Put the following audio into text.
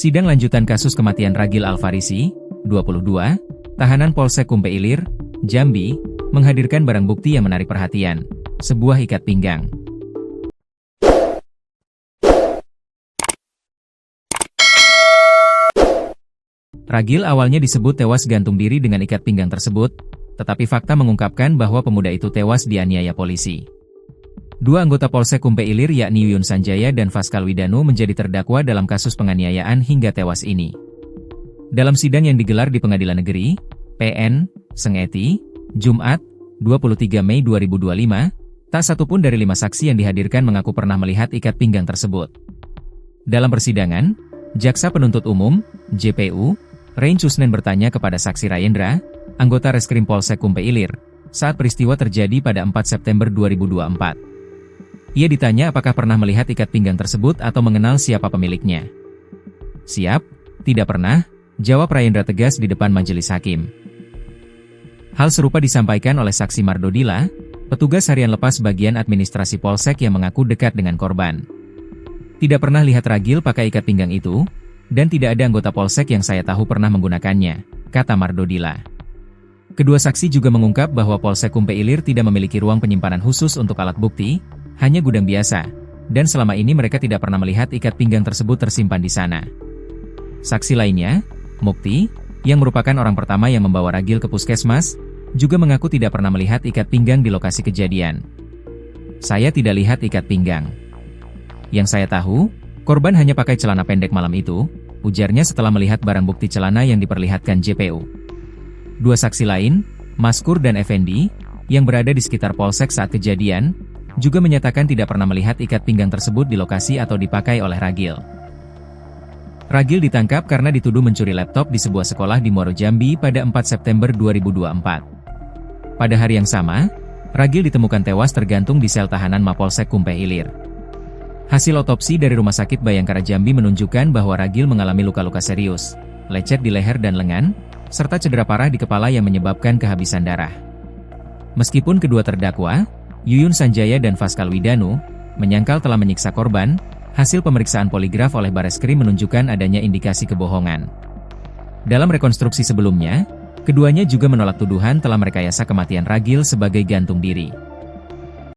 Sidang lanjutan kasus kematian Ragil Alfarisi, 22, tahanan Polsek Kumpe Ilir, Jambi, menghadirkan barang bukti yang menarik perhatian, sebuah ikat pinggang. Ragil awalnya disebut tewas gantung diri dengan ikat pinggang tersebut, tetapi fakta mengungkapkan bahwa pemuda itu tewas dianiaya polisi. Dua anggota Polsek Kumpe Ilir yakni Yuyun Sanjaya dan Faskal Widanu menjadi terdakwa dalam kasus penganiayaan hingga tewas ini. Dalam sidang yang digelar di Pengadilan Negeri, PN, Sengeti, Jumat, 23 Mei 2025, tak satupun dari 5 saksi yang dihadirkan mengaku pernah melihat ikat pinggang tersebut. Dalam persidangan, Jaksa Penuntut Umum, JPU, Rein Cusnen bertanya kepada saksi Rayendra, anggota Reskrim Polsek Kumpe Ilir, saat peristiwa terjadi pada 4 September 2024. Ia ditanya apakah pernah melihat ikat pinggang tersebut atau mengenal siapa pemiliknya. Siap, tidak pernah, jawab Rayendra tegas di depan majelis hakim. Hal serupa disampaikan oleh saksi Mardodila, petugas harian lepas bagian administrasi Polsek yang mengaku dekat dengan korban. Tidak pernah lihat Ragil pakai ikat pinggang itu, dan tidak ada anggota Polsek yang saya tahu pernah menggunakannya, kata Mardodila. Kedua saksi juga mengungkap bahwa Polsek Kumpe Ilir tidak memiliki ruang penyimpanan khusus untuk alat bukti, hanya gudang biasa, dan selama ini mereka tidak pernah melihat ikat pinggang tersebut tersimpan di sana. Saksi lainnya, Mukti, yang merupakan orang pertama yang membawa Ragil ke puskesmas, juga mengaku tidak pernah melihat ikat pinggang di lokasi kejadian. Saya tidak lihat ikat pinggang. Yang saya tahu, korban hanya pakai celana pendek malam itu, ujarnya setelah melihat barang bukti celana yang diperlihatkan JPU. Dua saksi lain, Maskur dan Effendi, yang berada di sekitar Polsek saat kejadian, juga menyatakan tidak pernah melihat ikat pinggang tersebut di lokasi atau dipakai oleh Ragil. Ragil ditangkap karena dituduh mencuri laptop di sebuah sekolah di Muaro Jambi pada 4 September 2024. Pada hari yang sama, Ragil ditemukan tewas tergantung di sel tahanan Mapolsek Kumpe Ilir. Hasil otopsi dari Rumah Sakit Bayangkara Jambi menunjukkan bahwa Ragil mengalami luka-luka serius, lecet di leher dan lengan, serta cedera parah di kepala yang menyebabkan kehabisan darah. Meskipun kedua terdakwa, Yuyun Sanjaya dan Faskal Widanu, menyangkal telah menyiksa korban, hasil pemeriksaan poligraf oleh Bareskrim menunjukkan adanya indikasi kebohongan. Dalam rekonstruksi sebelumnya, keduanya juga menolak tuduhan telah merekayasa kematian Ragil sebagai gantung diri.